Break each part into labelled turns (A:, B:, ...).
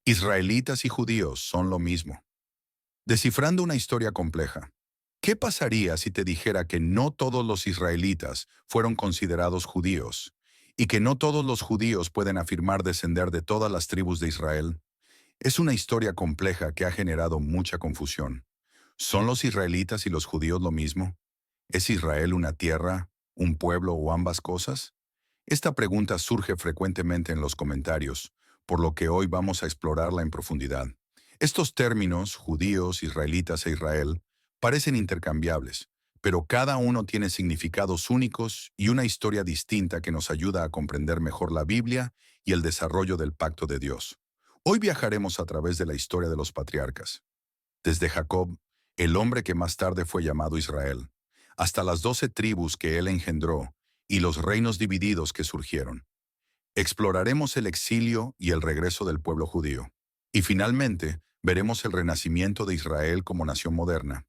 A: Israelitas y judíos son lo mismo. Descifrando una historia compleja. ¿Qué pasaría si te dijera que no todos los israelitas fueron considerados judíos y que no todos los judíos pueden afirmar descender de todas las tribus de Israel? Es una historia compleja que ha generado mucha confusión. ¿Son los israelitas y los judíos lo mismo? ¿Es Israel una tierra, un pueblo o ambas cosas? Esta pregunta surge frecuentemente en los comentarios, por lo que hoy vamos a explorarla en profundidad. Estos términos, judíos, israelitas e Israel, parecen intercambiables, pero cada uno tiene significados únicos y una historia distinta que nos ayuda a comprender mejor la Biblia y el desarrollo del pacto de Dios. Hoy viajaremos a través de la historia de los patriarcas, desde Jacob, el hombre que más tarde fue llamado Israel, hasta las 12 tribus que él engendró y los reinos divididos que surgieron. Exploraremos el exilio y el regreso del pueblo judío. Y finalmente, veremos el renacimiento de Israel como nación moderna.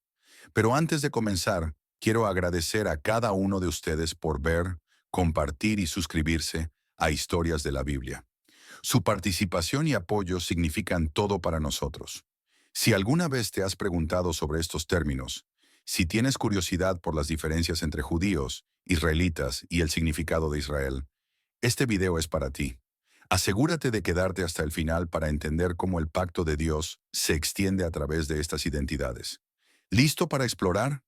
A: Pero antes de comenzar, quiero agradecer a cada uno de ustedes por ver, compartir y suscribirse a Historias de la Biblia. Su participación y apoyo significan todo para nosotros. Si alguna vez te has preguntado sobre estos términos, si tienes curiosidad por las diferencias entre judíos, israelitas y el significado de Israel, este video es para ti. Asegúrate de quedarte hasta el final para entender cómo el pacto de Dios se extiende a través de estas identidades. ¿Listo para explorar?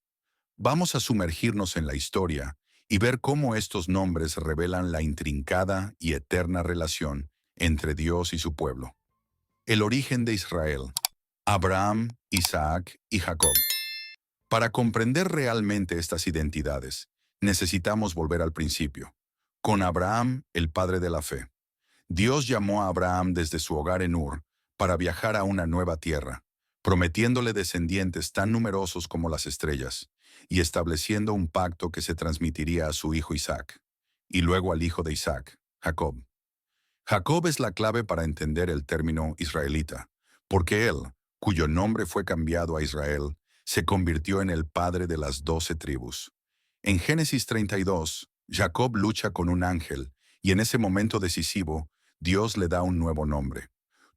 A: Vamos a sumergirnos en la historia y ver cómo estos nombres revelan la intrincada y eterna relación entre Dios y su pueblo. El origen de Israel. Abraham, Isaac y Jacob. Para comprender realmente estas identidades, necesitamos volver al principio, con Abraham, el padre de la fe. Dios llamó a Abraham desde su hogar en Ur para viajar a una nueva tierra, prometiéndole descendientes tan numerosos como las estrellas, y estableciendo un pacto que se transmitiría a su hijo Isaac, y luego al hijo de Isaac, Jacob. Jacob es la clave para entender el término israelita, porque él, cuyo nombre fue cambiado a Israel, se convirtió en el padre de las 12 tribus. En Génesis 32, Jacob lucha con un ángel, y en ese momento decisivo, Dios le da un nuevo nombre.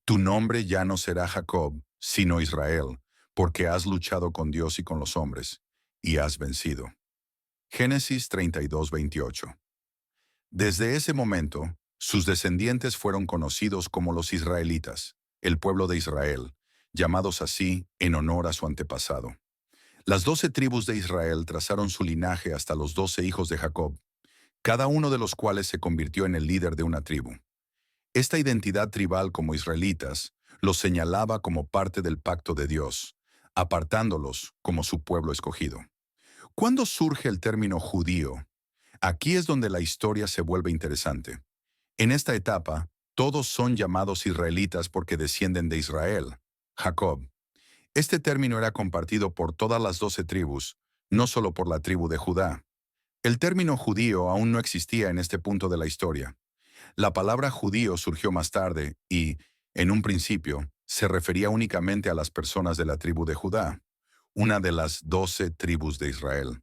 A: Tu nombre ya no será Jacob, sino Israel, porque has luchado con Dios y con los hombres, y has vencido. Génesis 32, 28. Desde ese momento, sus descendientes fueron conocidos como los israelitas, el pueblo de Israel, llamados así en honor a su antepasado. Las 12 tribus de Israel trazaron su linaje hasta los 12 hijos de Jacob, cada uno de los cuales se convirtió en el líder de una tribu. Esta identidad tribal como israelitas los señalaba como parte del pacto de Dios, apartándolos como su pueblo escogido. ¿Cuándo surge el término judío? Aquí es donde la historia se vuelve interesante. En esta etapa, todos son llamados israelitas porque descienden de Israel, Jacob. Este término era compartido por todas las 12 tribus, no solo por la tribu de Judá. El término judío aún no existía en este punto de la historia. La palabra judío surgió más tarde y, en un principio, se refería únicamente a las personas de la tribu de Judá, una de las 12 tribus de Israel.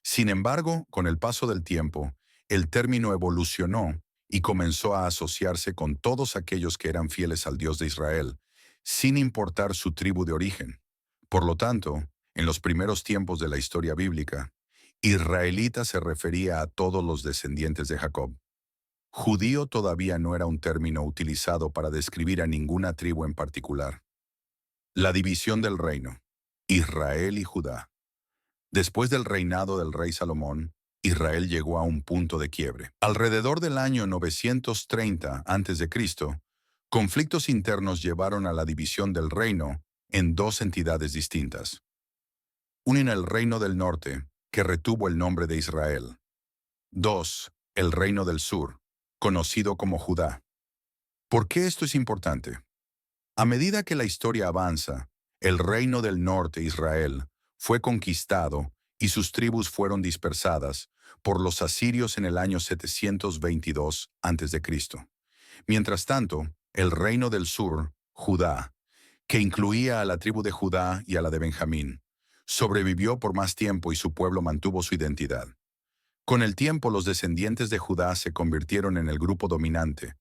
A: Sin embargo, con el paso del tiempo, el término evolucionó y comenzó a asociarse con todos aquellos que eran fieles al Dios de Israel, sin importar su tribu de origen. Por lo tanto, en los primeros tiempos de la historia bíblica, israelita se refería a todos los descendientes de Jacob. Judío todavía no era un término utilizado para describir a ninguna tribu en particular. La división del reino. Israel y Judá. Después del reinado del rey Salomón, Israel llegó a un punto de quiebre. Alrededor del año 930 a.C., conflictos internos llevaron a la división del reino en dos entidades distintas. Una en el reino del norte, que retuvo el nombre de Israel. Dos, el reino del sur, conocido como Judá. ¿Por qué esto es importante? A medida que la historia avanza, el reino del norte, Israel, fue conquistado y sus tribus fueron dispersadas por los asirios en el año 722 a.C. Mientras tanto, el reino del sur, Judá, que incluía a la tribu de Judá y a la de Benjamín, sobrevivió por más tiempo y su pueblo mantuvo su identidad. Con el tiempo, los descendientes de Judá se convirtieron en el grupo dominante,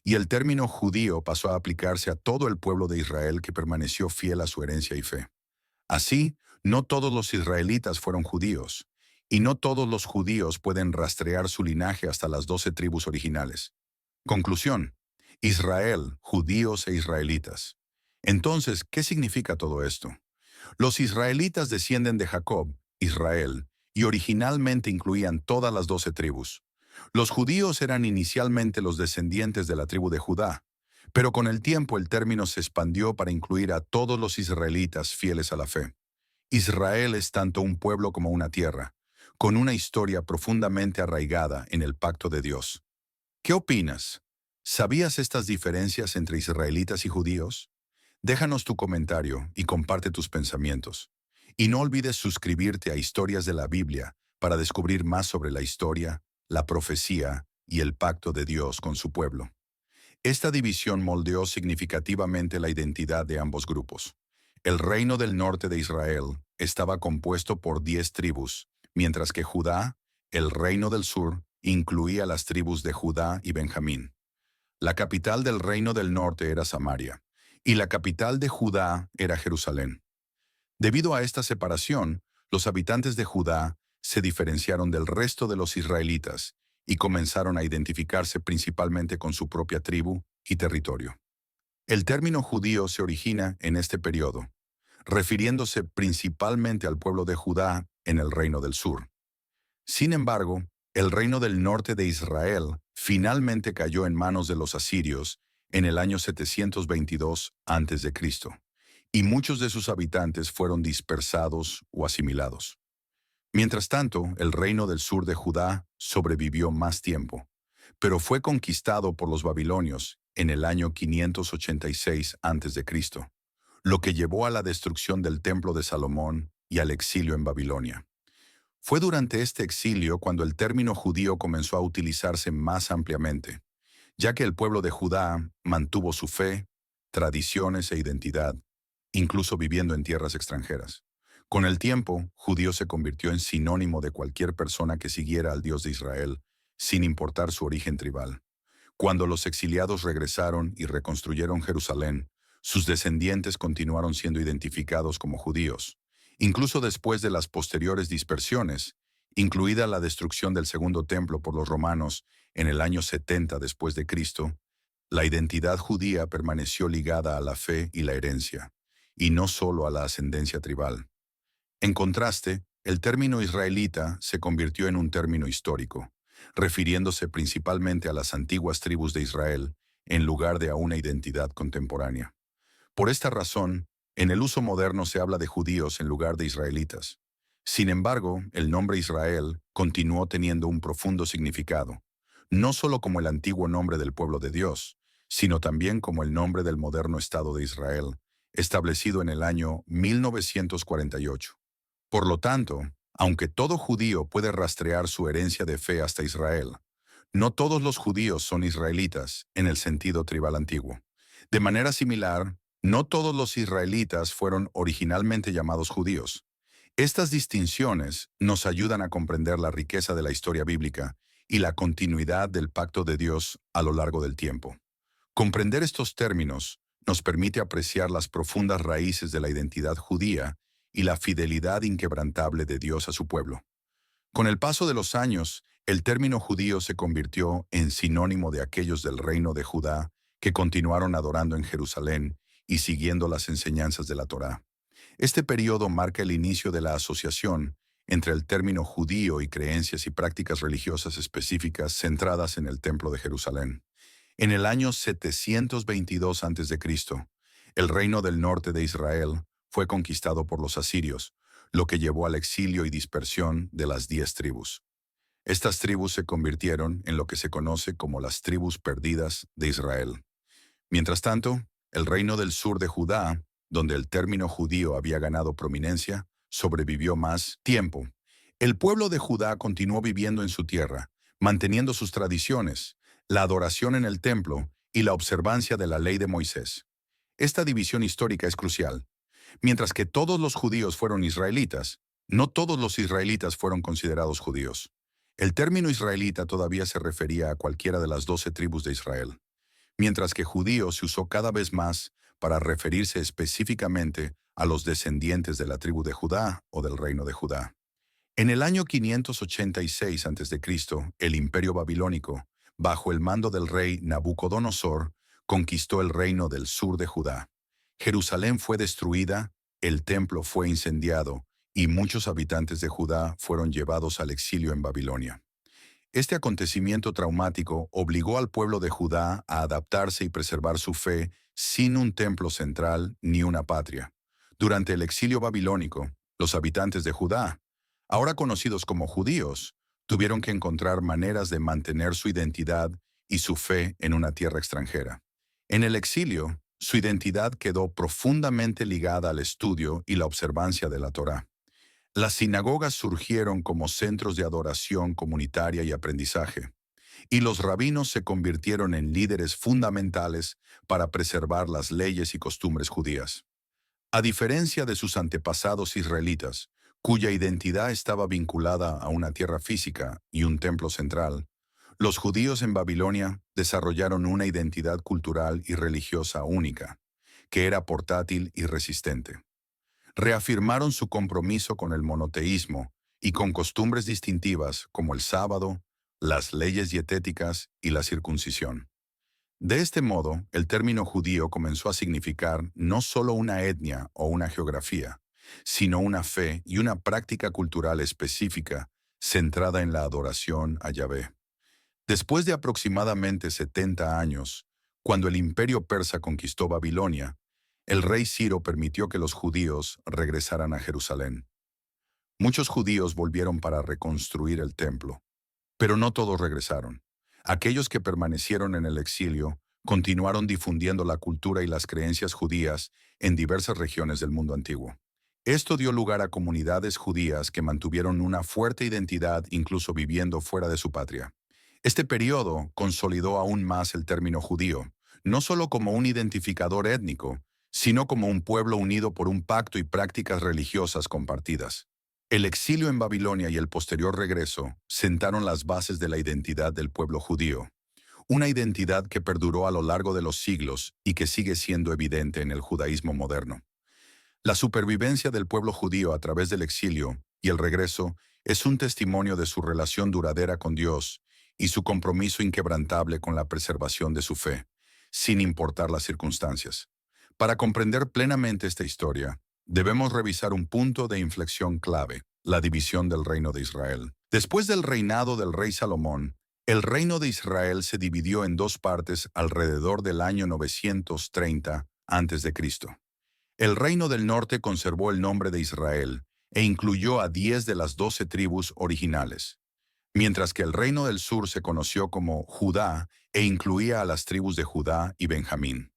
A: y el término judío pasó a aplicarse a todo el pueblo de Israel que permaneció fiel a su herencia y fe. Así, no todos los israelitas fueron judíos, y no todos los judíos pueden rastrear su linaje hasta las 12 tribus originales. Conclusión: Israel, judíos e israelitas. Entonces, ¿qué significa todo esto? Los israelitas descienden de Jacob, Israel, y originalmente incluían todas las 12 tribus. Los judíos eran inicialmente los descendientes de la tribu de Judá, pero con el tiempo el término se expandió para incluir a todos los israelitas fieles a la fe. Israel es tanto un pueblo como una tierra, con una historia profundamente arraigada en el pacto de Dios. ¿Qué opinas? ¿Sabías estas diferencias entre israelitas y judíos? Déjanos tu comentario y comparte tus pensamientos. Y no olvides suscribirte a Historias de la Biblia para descubrir más sobre la historia, la profecía y el pacto de Dios con su pueblo. Esta división moldeó significativamente la identidad de ambos grupos. El reino del norte de Israel estaba compuesto por 10 tribus, mientras que Judá, el reino del sur, incluía las tribus de Judá y Benjamín. La capital del reino del norte era Samaria, y la capital de Judá era Jerusalén. Debido a esta separación, los habitantes de Judá se diferenciaron del resto de los israelitas y comenzaron a identificarse principalmente con su propia tribu y territorio. El término judío se origina en este periodo, refiriéndose principalmente al pueblo de Judá en el reino del sur. Sin embargo, el reino del norte de Israel finalmente cayó en manos de los asirios en el año 722 a.C., y muchos de sus habitantes fueron dispersados o asimilados. Mientras tanto, el reino del sur de Judá sobrevivió más tiempo, pero fue conquistado por los babilonios en el año 586 a.C., lo que llevó a la destrucción del templo de Salomón y al exilio en Babilonia. Fue durante este exilio cuando el término judío comenzó a utilizarse más ampliamente, ya que el pueblo de Judá mantuvo su fe, tradiciones e identidad, incluso viviendo en tierras extranjeras. Con el tiempo, judío se convirtió en sinónimo de cualquier persona que siguiera al Dios de Israel, sin importar su origen tribal. Cuando los exiliados regresaron y reconstruyeron Jerusalén, sus descendientes continuaron siendo identificados como judíos. Incluso después de las posteriores dispersiones, incluida la destrucción del segundo templo por los romanos en el año 70 después de Cristo, la identidad judía permaneció ligada a la fe y la herencia, y no solo a la ascendencia tribal. En contraste, el término israelita se convirtió en un término histórico, refiriéndose principalmente a las antiguas tribus de Israel, en lugar de a una identidad contemporánea. Por esta razón, en el uso moderno se habla de judíos en lugar de israelitas. Sin embargo, el nombre Israel continuó teniendo un profundo significado, no solo como el antiguo nombre del pueblo de Dios, sino también como el nombre del moderno Estado de Israel, establecido en el año 1948. Por lo tanto, aunque todo judío puede rastrear su herencia de fe hasta Israel, no todos los judíos son israelitas en el sentido tribal antiguo. De manera similar, no todos los israelitas fueron originalmente llamados judíos. Estas distinciones nos ayudan a comprender la riqueza de la historia bíblica y la continuidad del pacto de Dios a lo largo del tiempo. Comprender estos términos nos permite apreciar las profundas raíces de la identidad judía y la fidelidad inquebrantable de Dios a su pueblo. Con el paso de los años, el término judío se convirtió en sinónimo de aquellos del reino de Judá que continuaron adorando en Jerusalén y siguiendo las enseñanzas de la Torá. Este periodo marca el inicio de la asociación entre el término judío y creencias y prácticas religiosas específicas centradas en el Templo de Jerusalén. En el año 722 a.C., el reino del norte de Israel fue conquistado por los asirios, lo que llevó al exilio y dispersión de las 10 tribus. Estas tribus se convirtieron en lo que se conoce como las tribus perdidas de Israel. Mientras tanto, el reino del sur de Judá, donde el término judío había ganado prominencia, sobrevivió más tiempo. El pueblo de Judá continuó viviendo en su tierra, manteniendo sus tradiciones, la adoración en el templo y la observancia de la ley de Moisés. Esta división histórica es crucial. Mientras que todos los judíos fueron israelitas, no todos los israelitas fueron considerados judíos. El término israelita todavía se refería a cualquiera de las 12 tribus de Israel. mientras que judío se usó cada vez más para referirse específicamente a los descendientes de la tribu de Judá o del reino de Judá. En el año 586 a.C., el imperio babilónico, bajo el mando del rey Nabucodonosor, conquistó el reino del sur de Judá. Jerusalén fue destruida, el templo fue incendiado y muchos habitantes de Judá fueron llevados al exilio en Babilonia. Este acontecimiento traumático obligó al pueblo de Judá a adaptarse y preservar su fe sin un templo central ni una patria. Durante el exilio babilónico, los habitantes de Judá, ahora conocidos como judíos, tuvieron que encontrar maneras de mantener su identidad y su fe en una tierra extranjera. En el exilio, su identidad quedó profundamente ligada al estudio y la observancia de la Torá. Las sinagogas surgieron como centros de adoración comunitaria y aprendizaje, y los rabinos se convirtieron en líderes fundamentales para preservar las leyes y costumbres judías. A diferencia de sus antepasados israelitas, cuya identidad estaba vinculada a una tierra física y un templo central, los judíos en Babilonia desarrollaron una identidad cultural y religiosa única, que era portátil y resistente. Reafirmaron su compromiso con el monoteísmo y con costumbres distintivas como el sábado, las leyes dietéticas y la circuncisión. De este modo, el término judío comenzó a significar no solo una etnia o una geografía, sino una fe y una práctica cultural específica centrada en la adoración a Yahvé. Después de aproximadamente 70 años, cuando el imperio persa conquistó Babilonia, el rey Ciro permitió que los judíos regresaran a Jerusalén. Muchos judíos volvieron para reconstruir el templo, pero no todos regresaron. Aquellos que permanecieron en el exilio continuaron difundiendo la cultura y las creencias judías en diversas regiones del mundo antiguo. Esto dio lugar a comunidades judías que mantuvieron una fuerte identidad incluso viviendo fuera de su patria. Este periodo consolidó aún más el término judío, no solo como un identificador étnico, sino como un pueblo unido por un pacto y prácticas religiosas compartidas. El exilio en Babilonia y el posterior regreso sentaron las bases de la identidad del pueblo judío, una identidad que perduró a lo largo de los siglos y que sigue siendo evidente en el judaísmo moderno. La supervivencia del pueblo judío a través del exilio y el regreso es un testimonio de su relación duradera con Dios y su compromiso inquebrantable con la preservación de su fe, sin importar las circunstancias. Para comprender plenamente esta historia, debemos revisar un punto de inflexión clave, la división del reino de Israel. Después del reinado del rey Salomón, el reino de Israel se dividió en dos partes alrededor del año 930 a.C. El reino del norte conservó el nombre de Israel e incluyó a 10 de las 12 tribus originales, mientras que el reino del sur se conoció como Judá e incluía a las tribus de Judá y Benjamín.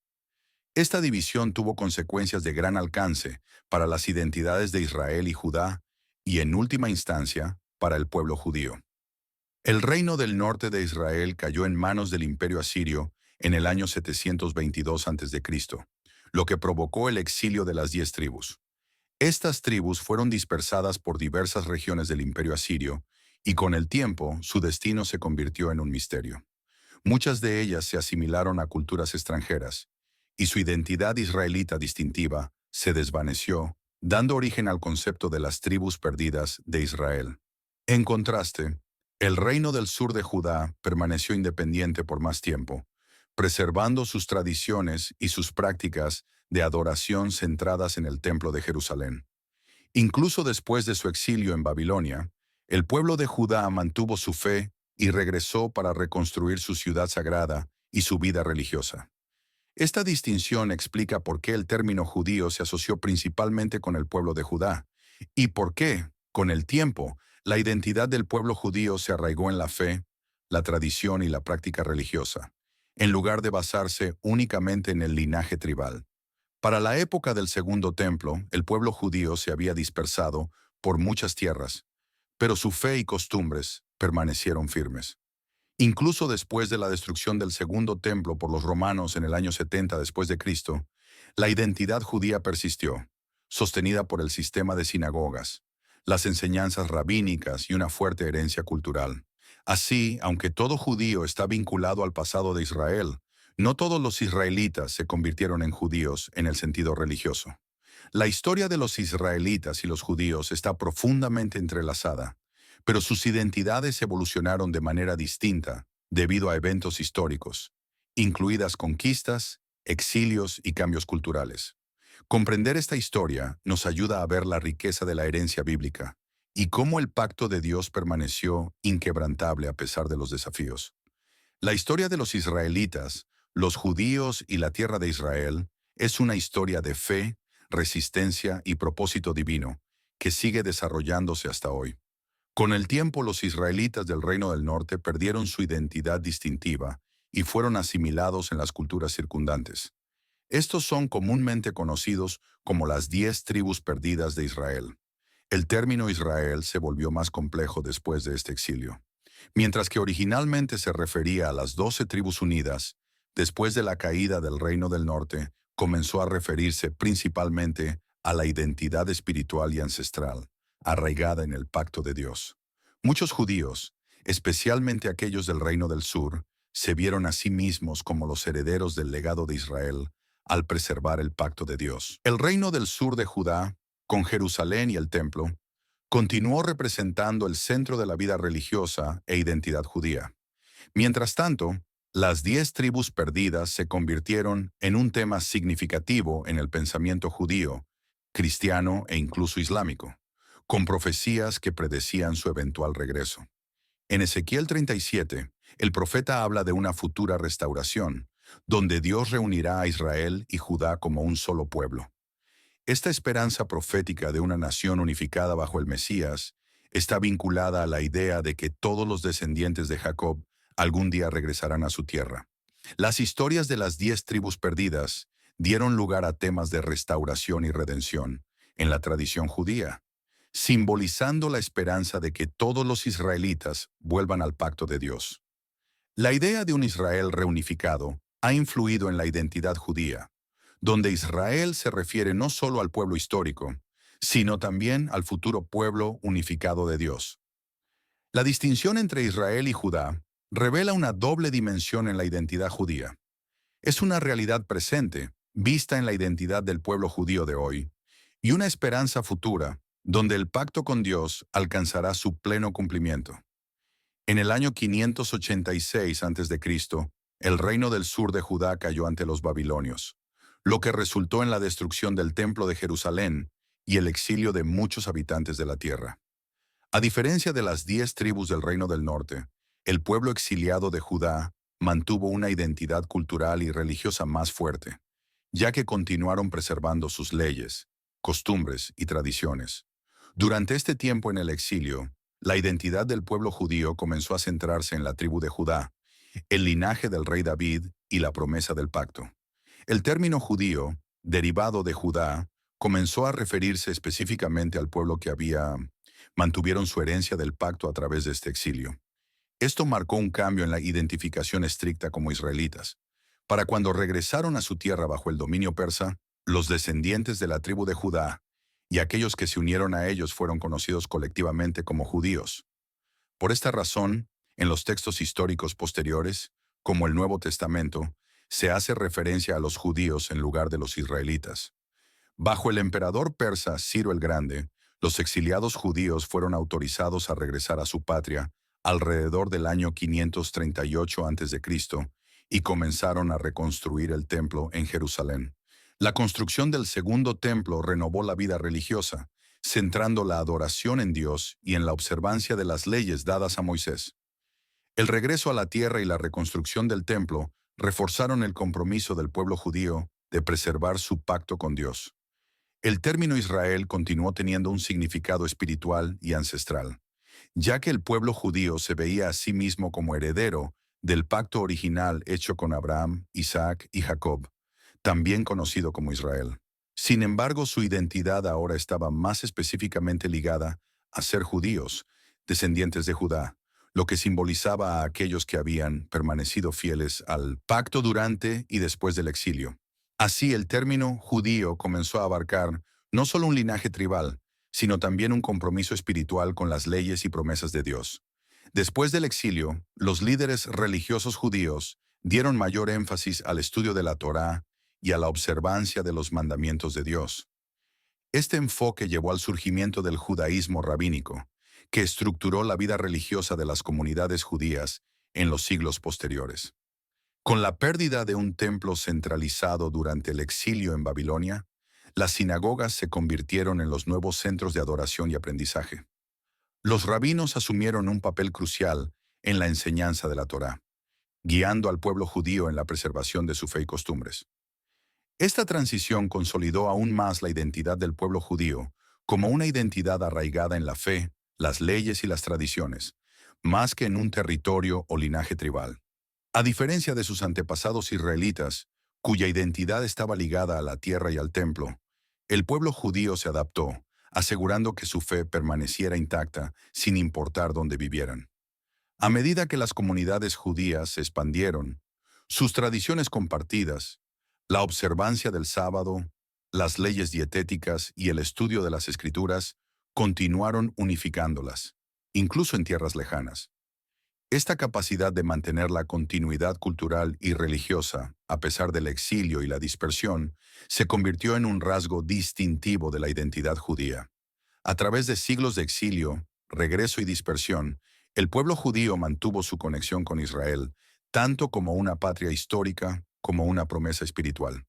A: Esta división tuvo consecuencias de gran alcance para las identidades de Israel y Judá y, en última instancia, para el pueblo judío. El reino del norte de Israel cayó en manos del imperio asirio en el año 722 a.C., lo que provocó el exilio de las 10 tribus. Estas tribus fueron dispersadas por diversas regiones del imperio asirio y con el tiempo su destino se convirtió en un misterio. Muchas de ellas se asimilaron a culturas extranjeras y su identidad israelita distintiva se desvaneció, dando origen al concepto de las tribus perdidas de Israel. En contraste, el reino del sur de Judá permaneció independiente por más tiempo, preservando sus tradiciones y sus prácticas de adoración centradas en el Templo de Jerusalén. Incluso después de su exilio en Babilonia, el pueblo de Judá mantuvo su fe y regresó para reconstruir su ciudad sagrada y su vida religiosa. Esta distinción explica por qué el término judío se asoció principalmente con el pueblo de Judá y por qué, con el tiempo, la identidad del pueblo judío se arraigó en la fe, la tradición y la práctica religiosa, en lugar de basarse únicamente en el linaje tribal. Para la época del Segundo Templo, el pueblo judío se había dispersado por muchas tierras, pero su fe y costumbres permanecieron firmes. Incluso después de la destrucción del Segundo Templo por los romanos en el año 70 después de Cristo, la identidad judía persistió, sostenida por el sistema de sinagogas, las enseñanzas rabínicas y una fuerte herencia cultural. Así, aunque todo judío está vinculado al pasado de Israel, No todos los israelitas se convirtieron en judíos en el sentido religioso. La historia de los israelitas y los judíos está profundamente entrelazada, pero sus identidades evolucionaron de manera distinta debido a eventos históricos, incluidas conquistas, exilios y cambios culturales. Comprender esta historia nos ayuda a ver la riqueza de la herencia bíblica y cómo el pacto de Dios permaneció inquebrantable a pesar de los desafíos. La historia de los israelitas, los judíos y la tierra de Israel es una historia de fe, resistencia y propósito divino que sigue desarrollándose hasta hoy. Con el tiempo, los israelitas del Reino del Norte perdieron su identidad distintiva y fueron asimilados en las culturas circundantes. Estos son comúnmente conocidos como las 10 tribus perdidas de Israel. El término Israel se volvió más complejo después de este exilio. Mientras que originalmente se refería a las 12 tribus unidas, después de la caída del Reino del Norte, comenzó a referirse principalmente a la identidad espiritual y ancestral, arraigada en el pacto de Dios. Muchos judíos, especialmente aquellos del Reino del Sur, se vieron a sí mismos como los herederos del legado de Israel al preservar el pacto de Dios. El Reino del Sur de Judá, con Jerusalén y el Templo, continuó representando el centro de la vida religiosa e identidad judía. Mientras tanto, las 10 tribus perdidas se convirtieron en un tema significativo en el pensamiento judío, cristiano e incluso islámico, con profecías que predecían su eventual regreso. En Ezequiel 37, el profeta habla de una futura restauración, donde Dios reunirá a Israel y Judá como un solo pueblo. Esta esperanza profética de una nación unificada bajo el Mesías está vinculada a la idea de que todos los descendientes de Jacob algún día regresarán a su tierra. Las historias de las 10 tribus perdidas dieron lugar a temas de restauración y redención en la tradición judía, simbolizando la esperanza de que todos los israelitas vuelvan al pacto de Dios. La idea de un Israel reunificado ha influido en la identidad judía, donde Israel se refiere no solo al pueblo histórico, sino también al futuro pueblo unificado de Dios. La distinción entre Israel y Judá revela una doble dimensión en la identidad judía. Es una realidad presente, vista en la identidad del pueblo judío de hoy, y una esperanza futura, donde el pacto con Dios alcanzará su pleno cumplimiento. En el año 586 a.C., el reino del sur de Judá cayó ante los babilonios, lo que resultó en la destrucción del templo de Jerusalén y el exilio de muchos habitantes de la tierra. A diferencia de las 10 tribus del Reino del Norte, el pueblo exiliado de Judá mantuvo una identidad cultural y religiosa más fuerte, ya que continuaron preservando sus leyes, costumbres y tradiciones. Durante este tiempo en el exilio, la identidad del pueblo judío comenzó a centrarse en la tribu de Judá, el linaje del rey David y la promesa del pacto. El término judío, derivado de Judá, comenzó a referirse específicamente al pueblo que mantuvieron su herencia del pacto a través de este exilio. Esto marcó un cambio en la identificación estricta como israelitas. Para cuando regresaron a su tierra bajo el dominio persa, los descendientes de la tribu de Judá y aquellos que se unieron a ellos fueron conocidos colectivamente como judíos. Por esta razón, en los textos históricos posteriores, como el Nuevo Testamento, se hace referencia a los judíos en lugar de los israelitas. Bajo el emperador persa Ciro el Grande, los exiliados judíos fueron autorizados a regresar a su patria alrededor del año 538 a.C. y comenzaron a reconstruir el templo en Jerusalén. La construcción del segundo templo renovó la vida religiosa, centrando la adoración en Dios y en la observancia de las leyes dadas a Moisés. El regreso a la tierra y la reconstrucción del templo reforzaron el compromiso del pueblo judío de preservar su pacto con Dios. El término Israel continuó teniendo un significado espiritual y ancestral, ya que el pueblo judío se veía a sí mismo como heredero del pacto original hecho con Abraham, Isaac y Jacob, también conocido como Israel. Sin embargo, su identidad ahora estaba más específicamente ligada a ser judíos, descendientes de Judá, lo que simbolizaba a aquellos que habían permanecido fieles al pacto durante y después del exilio. Así, el término judío comenzó a abarcar no solo un linaje tribal, sino también un compromiso espiritual con las leyes y promesas de Dios. Después del exilio, los líderes religiosos judíos dieron mayor énfasis al estudio de la Torá y a la observancia de los mandamientos de Dios. Este enfoque llevó al surgimiento del judaísmo rabínico, que estructuró la vida religiosa de las comunidades judías en los siglos posteriores. Con la pérdida de un templo centralizado durante el exilio en Babilonia, las sinagogas se convirtieron en los nuevos centros de adoración y aprendizaje. Los rabinos asumieron un papel crucial en la enseñanza de la Torá, guiando al pueblo judío en la preservación de su fe y costumbres. Esta transición consolidó aún más la identidad del pueblo judío como una identidad arraigada en la fe, las leyes y las tradiciones, más que en un territorio o linaje tribal. A diferencia de sus antepasados israelitas, cuya identidad estaba ligada a la tierra y al templo, el pueblo judío se adaptó, asegurando que su fe permaneciera intacta sin importar dónde vivieran. A medida que las comunidades judías se expandieron, sus tradiciones compartidas, la observancia del sábado, las leyes dietéticas y el estudio de las escrituras continuaron unificándolas, incluso en tierras lejanas. Esta capacidad de mantener la continuidad cultural y religiosa, a pesar del exilio y la dispersión, se convirtió en un rasgo distintivo de la identidad judía. A través de siglos de exilio, regreso y dispersión, el pueblo judío mantuvo su conexión con Israel, tanto como una patria histórica como una promesa espiritual.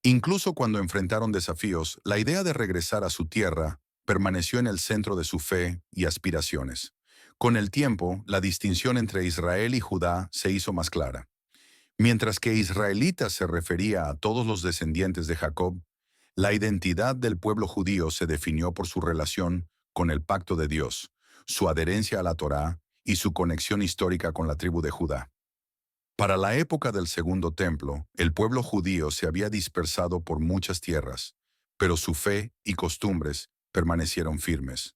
A: Incluso cuando enfrentaron desafíos, la idea de regresar a su tierra permaneció en el centro de su fe y aspiraciones. Con el tiempo, la distinción entre Israel y Judá se hizo más clara. Mientras que israelita se refería a todos los descendientes de Jacob, la identidad del pueblo judío se definió por su relación con el pacto de Dios, su adherencia a la Torá y su conexión histórica con la tribu de Judá. Para la época del Segundo Templo, el pueblo judío se había dispersado por muchas tierras, pero su fe y costumbres permanecieron firmes.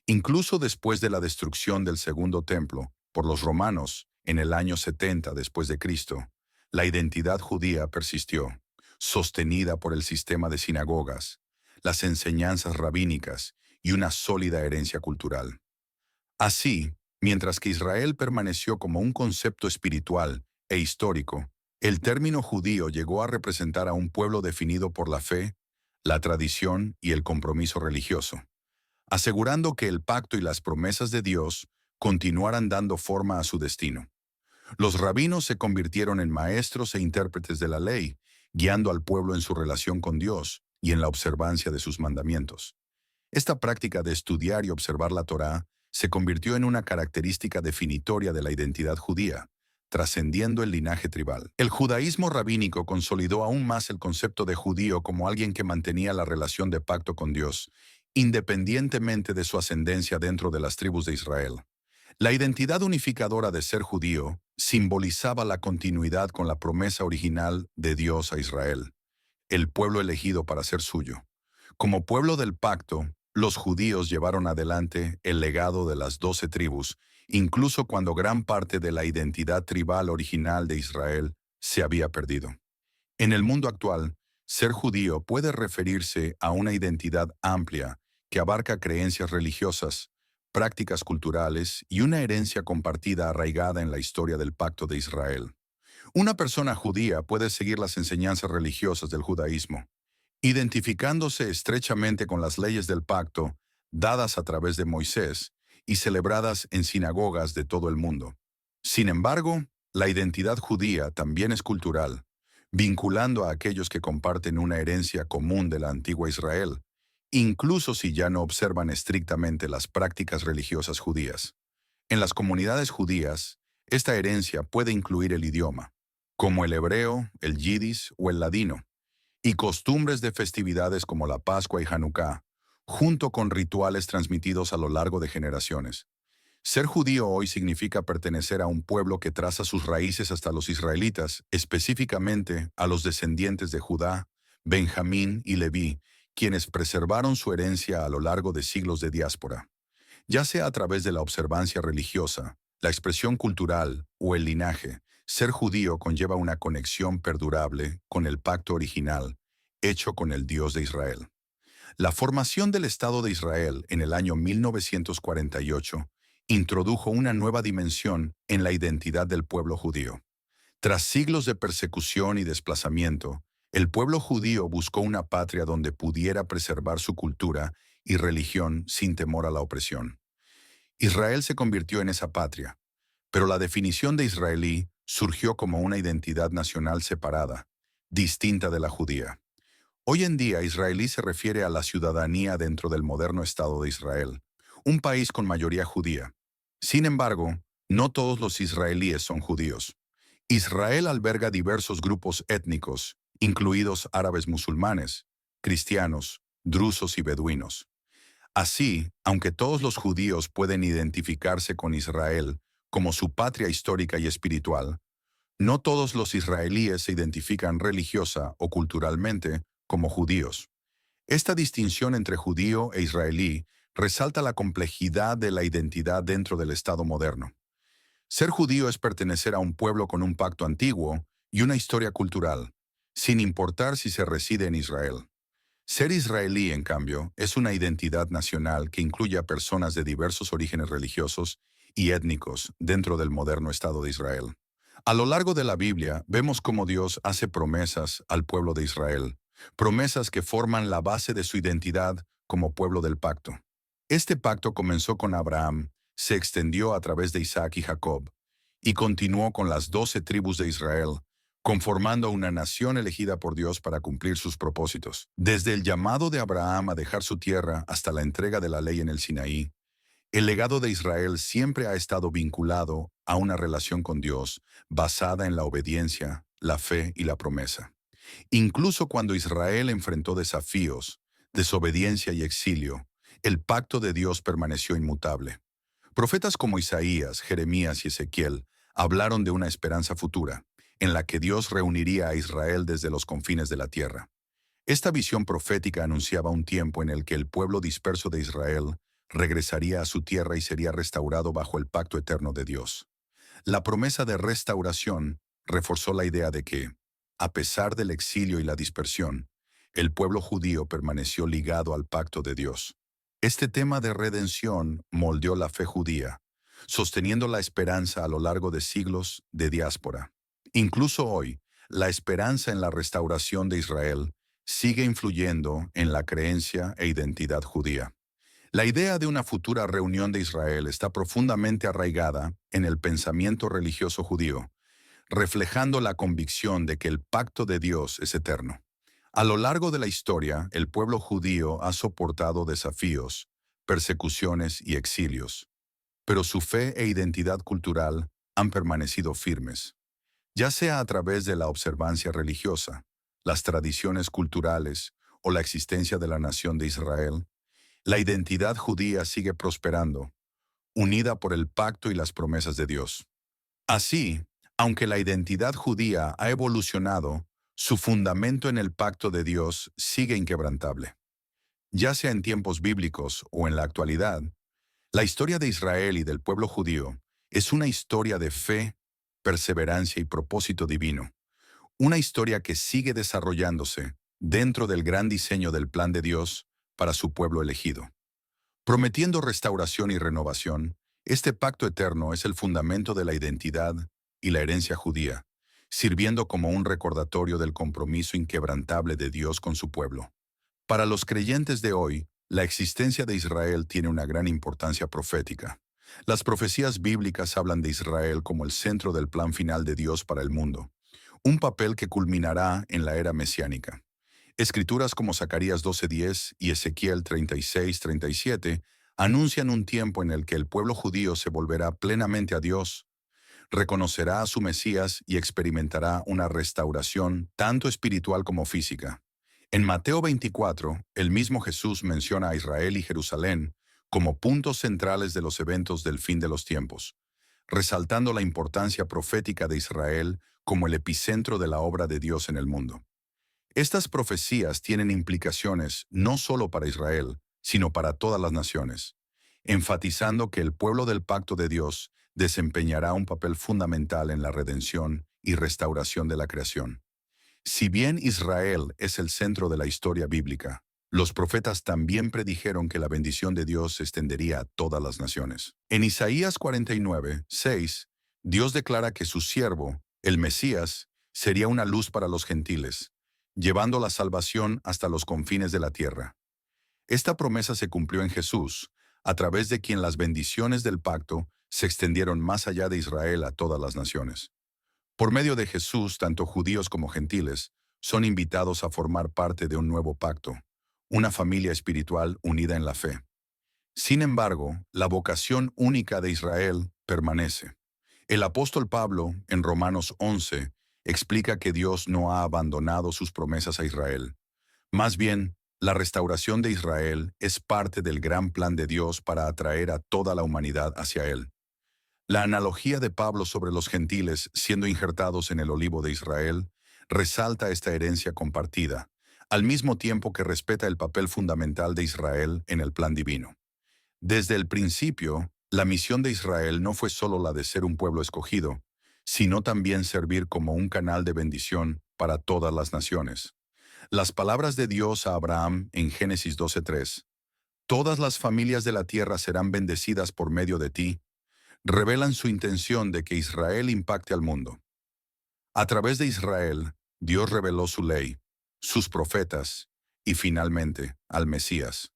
A: Incluso después de la destrucción del Segundo Templo por los romanos en el año 70 después de Cristo, la identidad judía persistió, sostenida por el sistema de sinagogas, las enseñanzas rabínicas y una sólida herencia cultural. Así, mientras que Israel permaneció como un concepto espiritual e histórico, el término judío llegó a representar a un pueblo definido por la fe, la tradición y el compromiso religioso, asegurando que el pacto y las promesas de Dios continuaran dando forma a su destino. Los rabinos se convirtieron en maestros e intérpretes de la ley, guiando al pueblo en su relación con Dios y en la observancia de sus mandamientos. Esta práctica de estudiar y observar la Torá se convirtió en una característica definitoria de la identidad judía, trascendiendo el linaje tribal. El judaísmo rabínico consolidó aún más el concepto de judío como alguien que mantenía la relación de pacto con Dios, independientemente de su ascendencia dentro de las tribus de Israel. La identidad unificadora de ser judío simbolizaba la continuidad con la promesa original de Dios a Israel, el pueblo elegido para ser suyo. Como pueblo del pacto, los judíos llevaron adelante el legado de las 12 tribus, incluso cuando gran parte de la identidad tribal original de Israel se había perdido. En el mundo actual, ser judío puede referirse a una identidad amplia que abarca creencias religiosas, prácticas culturales y una herencia compartida arraigada en la historia del pacto de Israel. Una persona judía puede seguir las enseñanzas religiosas del judaísmo, identificándose estrechamente con las leyes del pacto dadas a través de Moisés y celebradas en sinagogas de todo el mundo. Sin embargo, la identidad judía también es cultural, vinculando a aquellos que comparten una herencia común de la antigua Israel, incluso si ya no observan estrictamente las prácticas religiosas judías. En las comunidades judías, esta herencia puede incluir el idioma, como el hebreo, el yidis o el ladino, y costumbres de festividades como la Pascua y Hanukkah, junto con rituales transmitidos a lo largo de generaciones. Ser judío hoy significa pertenecer a un pueblo que traza sus raíces hasta los israelitas, específicamente a los descendientes de Judá, Benjamín y Leví, quienes preservaron su herencia a lo largo de siglos de diáspora. Ya sea a través de la observancia religiosa, la expresión cultural o el linaje, ser judío conlleva una conexión perdurable con el pacto original, hecho con el Dios de Israel. La formación del Estado de Israel en el año 1948 introdujo una nueva dimensión en la identidad del pueblo judío. Tras siglos de persecución y desplazamiento, el pueblo judío buscó una patria donde pudiera preservar su cultura y religión sin temor a la opresión. Israel se convirtió en esa patria, pero la definición de israelí surgió como una identidad nacional separada, distinta de la judía. Hoy en día, israelí se refiere a la ciudadanía dentro del moderno Estado de Israel, un país con mayoría judía. Sin embargo, no todos los israelíes son judíos. Israel alberga diversos grupos étnicos, incluidos árabes musulmanes, cristianos, drusos y beduinos. Así, aunque todos los judíos pueden identificarse con Israel como su patria histórica y espiritual, no todos los israelíes se identifican religiosa o culturalmente como judíos. Esta distinción entre judío e israelí resalta la complejidad de la identidad dentro del Estado moderno. Ser judío es pertenecer a un pueblo con un pacto antiguo y una historia cultural, sin importar si se reside en Israel. Ser israelí, en cambio, es una identidad nacional que incluye a personas de diversos orígenes religiosos y étnicos dentro del moderno Estado de Israel. A lo largo de la Biblia vemos cómo Dios hace promesas al pueblo de Israel, promesas que forman la base de su identidad como pueblo del pacto. Este pacto comenzó con Abraham, se extendió a través de Isaac y Jacob, y continuó con las 12 tribus de Israel, conformando una nación elegida por Dios para cumplir sus propósitos. Desde el llamado de Abraham a dejar su tierra hasta la entrega de la ley en el Sinaí, el legado de Israel siempre ha estado vinculado a una relación con Dios basada en la obediencia, la fe y la promesa. Incluso cuando Israel enfrentó desafíos, desobediencia y exilio, el pacto de Dios permaneció inmutable. Profetas como Isaías, Jeremías y Ezequiel hablaron de una esperanza futura, en la que Dios reuniría a Israel desde los confines de la tierra. Esta visión profética anunciaba un tiempo en el que el pueblo disperso de Israel regresaría a su tierra y sería restaurado bajo el pacto eterno de Dios. La promesa de restauración reforzó la idea de que, a pesar del exilio y la dispersión, el pueblo judío permaneció ligado al pacto de Dios. Este tema de redención moldeó la fe judía, sosteniendo la esperanza a lo largo de siglos de diáspora. Incluso hoy, la esperanza en la restauración de Israel sigue influyendo en la creencia e identidad judía. La idea de una futura reunión de Israel está profundamente arraigada en el pensamiento religioso judío, reflejando la convicción de que el pacto de Dios es eterno. A lo largo de la historia, el pueblo judío ha soportado desafíos, persecuciones y exilios, pero su fe e identidad cultural han permanecido firmes, ya sea a través de la observancia religiosa, las tradiciones culturales o la existencia de la nación de Israel. La identidad judía sigue prosperando, unida por el pacto y las promesas de Dios. Así, aunque la identidad judía ha evolucionado, su fundamento en el pacto de Dios sigue inquebrantable. Ya sea en tiempos bíblicos o en la actualidad, la historia de Israel y del pueblo judío es una historia de fe, perseverancia y propósito divino. Una historia que sigue desarrollándose dentro del gran diseño del plan de Dios para su pueblo elegido. Prometiendo restauración y renovación, este pacto eterno es el fundamento de la identidad y la herencia judía, sirviendo como un recordatorio del compromiso inquebrantable de Dios con su pueblo. Para los creyentes de hoy, la existencia de Israel tiene una gran importancia profética. Las profecías bíblicas hablan de Israel como el centro del plan final de Dios para el mundo, un papel que culminará en la era mesiánica. Escrituras como Zacarías 12:10 y Ezequiel 36:37 anuncian un tiempo en el que el pueblo judío se volverá plenamente a Dios, reconocerá a su Mesías y experimentará una restauración tanto espiritual como física. En Mateo 24, el mismo Jesús menciona a Israel y Jerusalén como puntos centrales de los eventos del fin de los tiempos, resaltando la importancia profética de Israel como el epicentro de la obra de Dios en el mundo. Estas profecías tienen implicaciones no solo para Israel, sino para todas las naciones, enfatizando que el pueblo del pacto de Dios desempeñará un papel fundamental en la redención y restauración de la creación. Si bien Israel es el centro de la historia bíblica, los profetas también predijeron que la bendición de Dios se extendería a todas las naciones. En Isaías 49:6, Dios declara que su siervo, El Mesías sería una luz para los gentiles, llevando la salvación hasta los confines de la tierra. Esta promesa se cumplió en Jesús, a través de quien las bendiciones del pacto se extendieron más allá de Israel a todas las naciones. Por medio de Jesús, tanto judíos como gentiles son invitados a formar parte de un nuevo pacto, una familia espiritual unida en la fe. Sin embargo, la vocación única de Israel permanece. El apóstol Pablo, en Romanos 11, explica que Dios no ha abandonado sus promesas a Israel. Más bien, la restauración de Israel es parte del gran plan de Dios para atraer a toda la humanidad hacia Él. La analogía de Pablo sobre los gentiles siendo injertados en el olivo de Israel resalta esta herencia compartida, al mismo tiempo que respeta el papel fundamental de Israel en el plan divino. Desde el principio, la misión de Israel no fue solo la de ser un pueblo escogido, sino también servir como un canal de bendición para todas las naciones. Las palabras de Dios a Abraham en Génesis 12:3, «Todas las familias de la tierra serán bendecidas por medio de ti», revelan su intención de que Israel impacte al mundo. A través de Israel, Dios reveló su ley, sus profetas y finalmente al Mesías.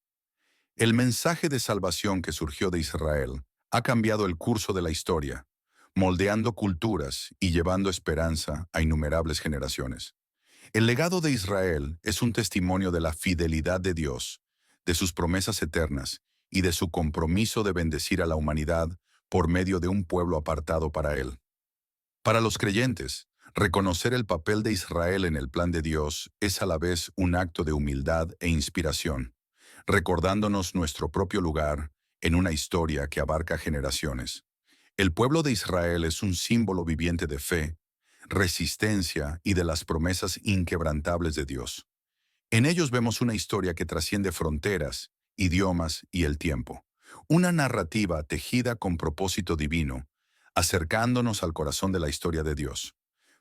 A: El mensaje de salvación que surgió de Israel ha cambiado el curso de la historia, moldeando culturas y llevando esperanza a innumerables generaciones. El legado de Israel es un testimonio de la fidelidad de Dios, de sus promesas eternas y de su compromiso de bendecir a la humanidad por medio de un pueblo apartado para Él. Para los creyentes, reconocer el papel de Israel en el plan de Dios es a la vez un acto de humildad e inspiración, recordándonos nuestro propio lugar en una historia que abarca generaciones. El pueblo de Israel es un símbolo viviente de fe, resistencia y de las promesas inquebrantables de Dios. En ellos vemos una historia que trasciende fronteras, idiomas y el tiempo. Una narrativa tejida con propósito divino, acercándonos al corazón de la historia de Dios.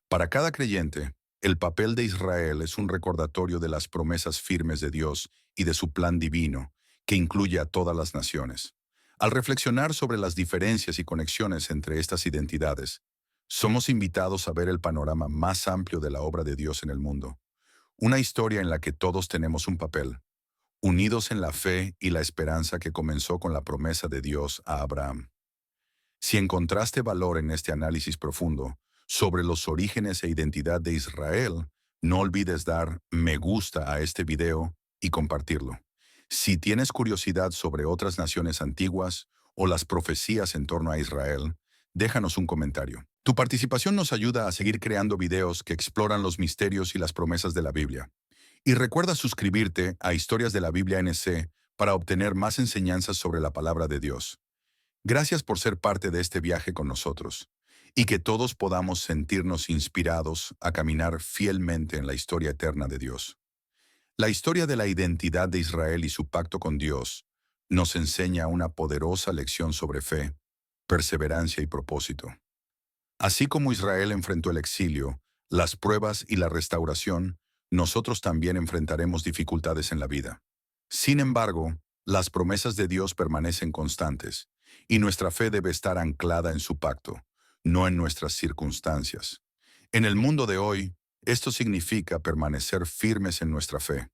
A: Para cada creyente, el papel de Israel es un recordatorio de las promesas firmes de Dios y de su plan divino, que incluye a todas las naciones. Al reflexionar sobre las diferencias y conexiones entre estas identidades, somos invitados a ver el panorama más amplio de la obra de Dios en el mundo. Una historia en la que todos tenemos un papel, unidos en la fe y la esperanza que comenzó con la promesa de Dios a Abraham. Si encontraste valor en este análisis profundo sobre los orígenes e identidad de Israel, no olvides dar me gusta a este video y compartirlo. Si tienes curiosidad sobre otras naciones antiguas o las profecías en torno a Israel, déjanos un comentario. Tu participación nos ayuda a seguir creando videos que exploran los misterios y las promesas de la Biblia. Y recuerda suscribirte a Historias de la Biblia NC para obtener más enseñanzas sobre la palabra de Dios. Gracias por ser parte de este viaje con nosotros, y que todos podamos sentirnos inspirados a caminar fielmente en la historia eterna de Dios. La historia de la identidad de Israel y su pacto con Dios nos enseña una poderosa lección sobre fe, perseverancia y propósito. Así como Israel enfrentó el exilio, las pruebas y la restauración, nosotros también enfrentaremos dificultades en la vida. Sin embargo, las promesas de Dios permanecen constantes, y nuestra fe debe estar anclada en su pacto, no en nuestras circunstancias. En el mundo de hoy, esto significa permanecer firmes en nuestra fe,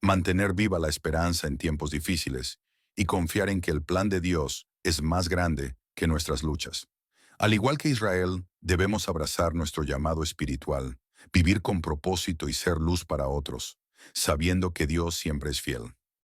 A: mantener viva la esperanza en tiempos difíciles y confiar en que el plan de Dios es más grande que nuestras luchas. Al igual que Israel, debemos abrazar nuestro llamado espiritual, vivir con propósito y ser luz para otros, sabiendo que Dios siempre es fiel.